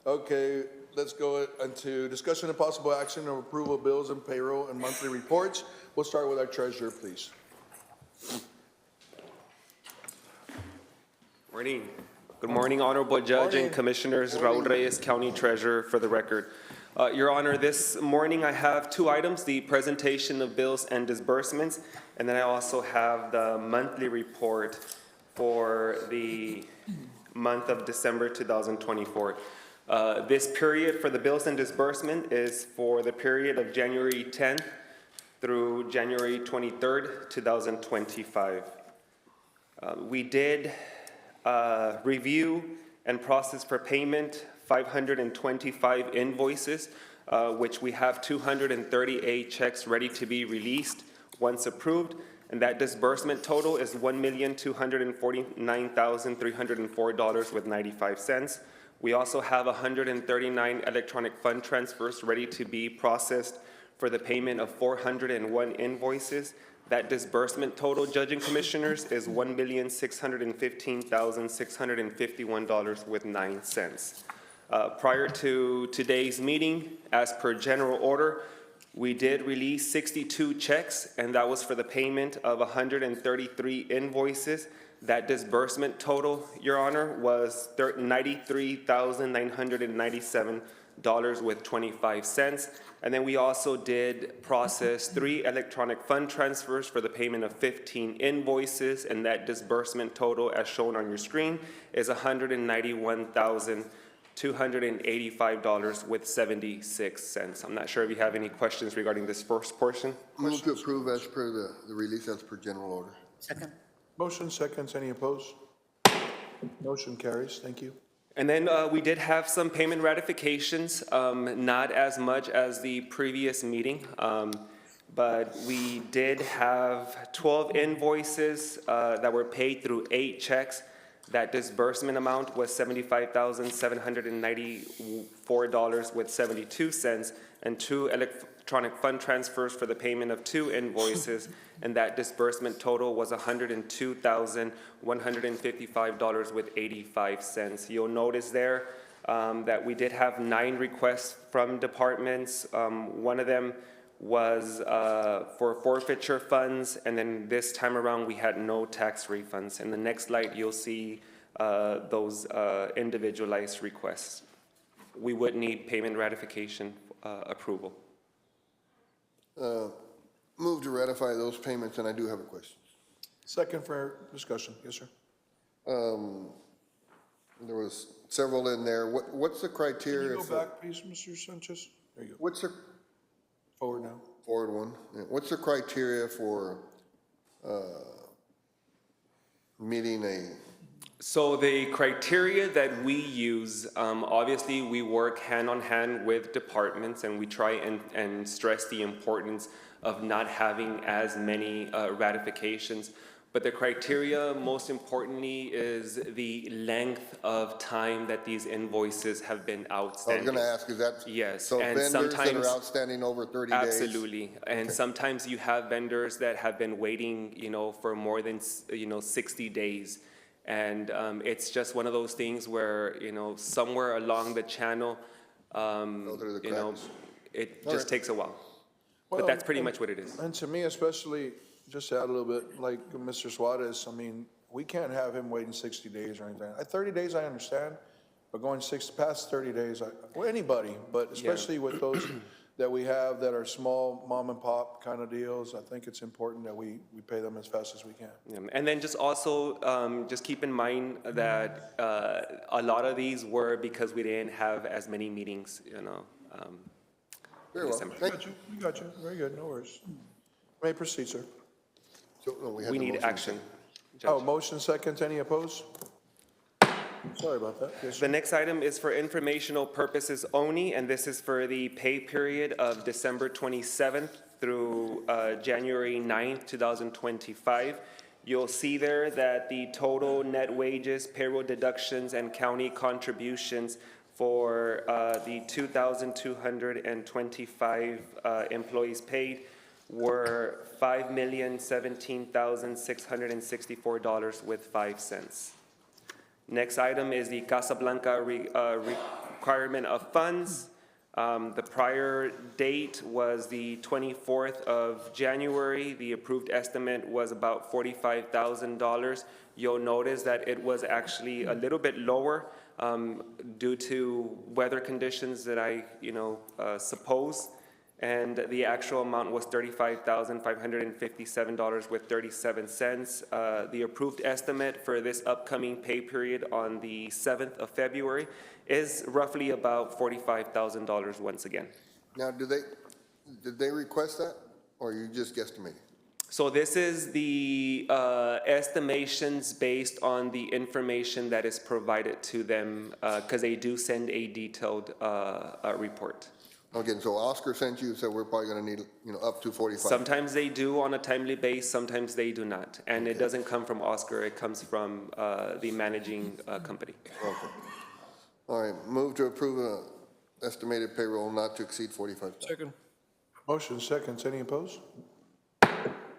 Okay, let's go into discussion and possible action of approval of bills and payroll and monthly reports. We'll start with our treasurer, please. Morning. Good morning, Honorable Judge and Commissioners. Raul Reyes, County Treasurer, for the record. Your Honor, this morning I have two items, the presentation of bills and disbursements, and then I also have the monthly report for the month of December 2024. This period for the bills and disbursement is for the period of January 10th through January 23rd, 2025. We did review and process for payment 525 invoices, which we have 238 checks ready to be released once approved, and that disbursement total is $1,249,304.95. We also have 139 electronic fund transfers ready to be processed for the payment of 401 invoices. That disbursement total, Judge and Commissioners, is $1,615,651.09. Prior to today's meeting, as per general order, we did release 62 checks, and that was for the payment of 133 invoices. That disbursement total, Your Honor, was $93,997.25. And then we also did process 3 electronic fund transfers for the payment of 15 invoices, and that disbursement total, as shown on your screen, is $191,285.76. I'm not sure if you have any questions regarding this first portion. Move to approve as per the release as per general order. Second. Motion seconds, any opposed? Motion carries, thank you. And then we did have some payment ratifications, not as much as the previous meeting, but we did have 12 invoices that were paid through 8 checks. That disbursement amount was $75,794.72, and 2 electronic fund transfers for the payment of 2 invoices, and that disbursement total was $102,155.85. You'll notice there that we did have 9 requests from departments. One of them was for forfeiture funds, and then this time around we had no tax refunds. In the next slide, you'll see those individualized requests. We would need payment ratification approval. Move to ratify those payments, and I do have a question. Second for discussion, yes, sir. There was several in there. What's the criteria? Can you go back, please, Mr. Sanchez? There you go. What's the Forward now. forward one? Yeah. What's the criteria for meeting a? So the criteria that we use, obviously we work hand on hand with departments, and we try and stress the importance of not having as many ratifications. But the criteria, most importantly, is the length of time that these invoices have been outstanding. I was going to ask, is that? Yes. So and vendors sometimes, that are outstanding over 30 days? Absolutely. And sometimes you have vendors that have been waiting, for more than, 60 days. And it's just one of those things where, somewhere along the channel, it just takes a while. But that's pretty much what it is. And to me, especially, just to add a little bit, like Mr. Suarez, I mean, we can't have him waiting 60 days or anything. At 30 days, I understand, but going past 30 days, well, anybody, but especially with those that we have that are small mom and pop kind of deals, I think it's important that we pay them as fast as we can. Yeah. And then just also, just keep in mind that a lot of these were because we didn't have as many meetings, Very well. We got you. Very good. No worries. May proceed, sir. So, no, We need action. Judge. Oh, motion seconds. Any opposed? Sorry about that. Yes, The next item is for informational purposes only, and this is for the pay period of December 27th through January 9th, 2025. You'll see there that the total net wages, payroll deductions, and county contributions for the 2,225 employees paid were $5,017,664.05. Next item is the Casablanca requirement of funds. The prior date was the 24th of January. The approved estimate was about $45,000. You'll notice that it was actually a little bit lower due to weather conditions that I, suppose. And the actual amount was $35,557.37. The approved estimate for this upcoming pay period on the 7th of February is roughly about $45,000 once again. Now, did they request that, or you just guesstimating? So this is the estimations based on the information that is provided to them, because they do send a detailed report. Again, so Oscar sent you, so we're probably gonna need, up to 45. Sometimes they do on a timely basis, sometimes they do not. And it doesn't come from Oscar, it comes from the managing company. Okay. All right, move to approve estimated payroll not to exceed 45. Second. Motion seconds, any opposed?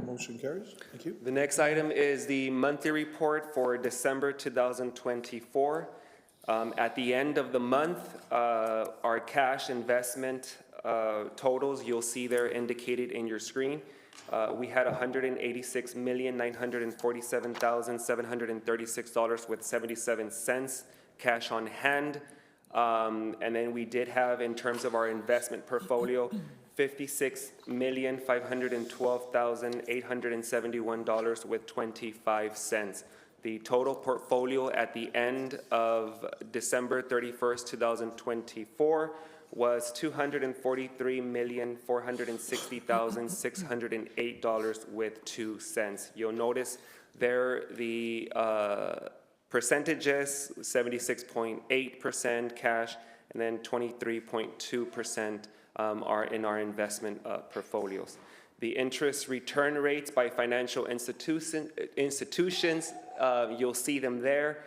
Motion carries. Thank you. The next item is the monthly report for December 2024. At the end of the month, our cash investment totals, you'll see there indicated in your screen. We had $186,947,736.77 cash on hand. And then we did have, in terms of our investment portfolio, $56,512,871.25. The total portfolio at the end of December 31st, 2024 was $243,460,608.02. You'll notice there the percentages, 76.8% cash, and then 23.2% are in our investment portfolios. The interest return rates by financial institutions, you'll see them there.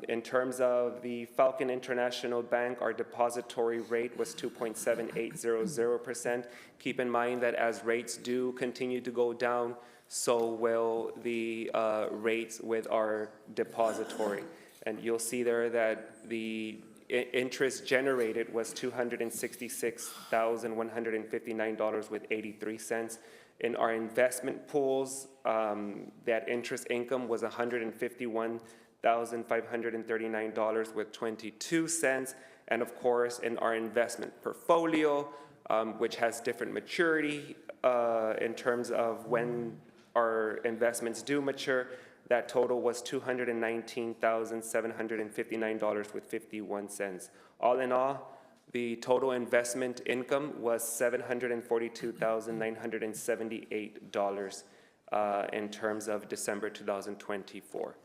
In terms of the Falcon International Bank, our depository rate was 2.7800%. Keep in mind that as rates do continue to go down, so will the rates with our depository. And you'll see there that the interest generated was $266,159.83. In our investment pools, that interest income was $151,539.22. And of course, in our investment portfolio, which has different maturity in terms of when our investments do mature, that total was $219,759.51. All in all, the total investment income was $742,978 in terms of December 2024.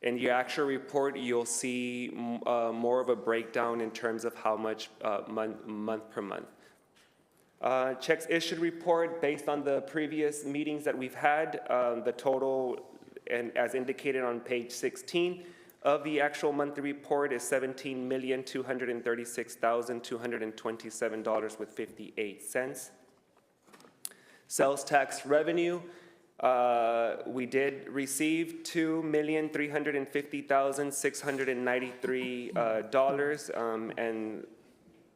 In the actual report, you'll see more of a breakdown in terms of how much month per month. Checks issued report, based on the previous meetings that we've had, the total, and as indicated on page 16 of the actual monthly report, is $17,236,227.58. Sales tax revenue, we did receive $2,350,693, and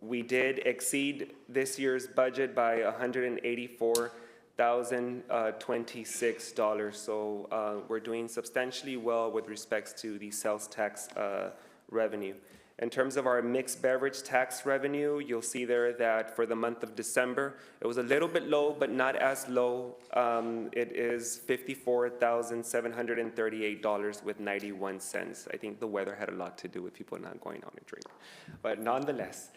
we did exceed this year's budget by $184,026. So we're doing substantially well with respects to the sales tax revenue. In terms of our mixed beverage tax revenue, you'll see there that for the month of December, it was a little bit low, but not as low. It is $54,738.91. I think the weather had a lot to do with people not going out and drink. But nonetheless,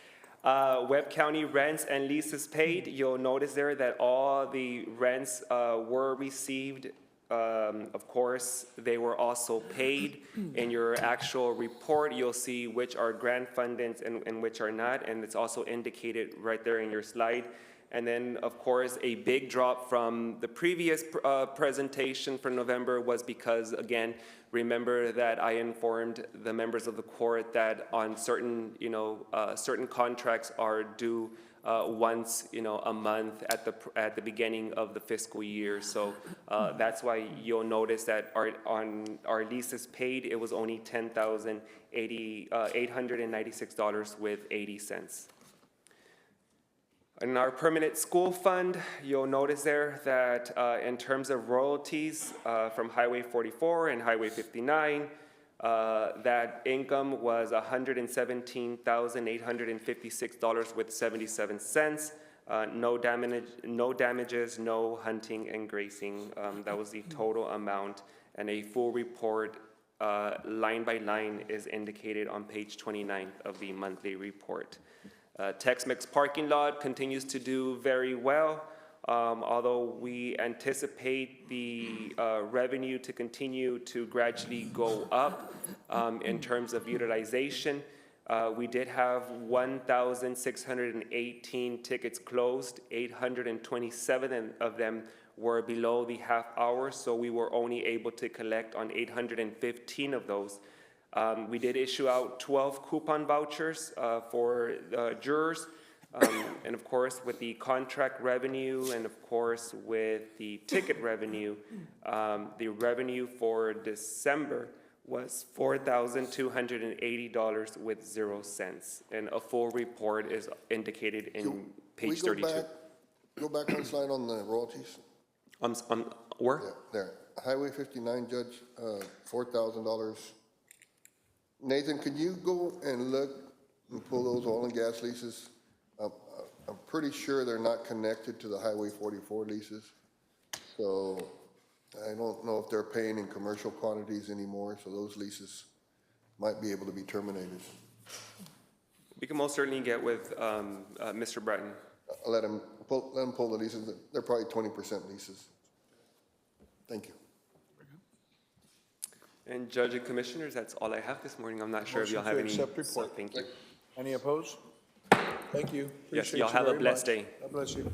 Webb County rents and leases paid, you'll notice there that all the rents were received. Of course, they were also paid. In your actual report, you'll see which are grant funded and which are not, and it's also indicated right there in your slide. And then, of course, a big drop from the previous presentation for November was because, again, remember that I informed the members of the court that on certain, certain contracts are due once, a month at the beginning of the fiscal year. So that's why you'll notice that on our leases paid, it was only $896.80. In our permanent school fund, you'll notice there that in terms of royalties from Highway 44 and Highway 59, that income was $117,856.77. No damages, no hunting and grazing. That was the total amount, and a full report line by line is indicated on page 29 of the monthly report. Tex-Mex parking lot continues to do very well, although we anticipate the revenue to continue to gradually go up in terms of utilization. We did have 1,618 tickets closed. 827 of them were below the half hour, so we were only able to collect on 815 of those. We did issue out 12 coupon vouchers for jurors, and of course with the contract revenue and of course with the ticket revenue, the revenue for December was $4,280 with 0 cents, and a full report is indicated in page 32. Go back one slide on the royalties. Where? Yeah, there. Highway 59, Judge, $4,000. Nathan, can you go and look and pull those oil and gas leases? I'm pretty sure they're not connected to the Highway 44 leases. So I don't know if they're paying in commercial quantities anymore, so those leases might be able to be terminated. We can most certainly get with Mr. Breton. Let them pull the leases. They're probably 20% leases. Thank you. And Judge and Commissioners, that's all I have this morning. I'm not sure if y'all have any. Motion to accept report. Thank you. Any opposed? Thank you. Yes, Appreciate y'all you have a very blessed much. day. God bless you.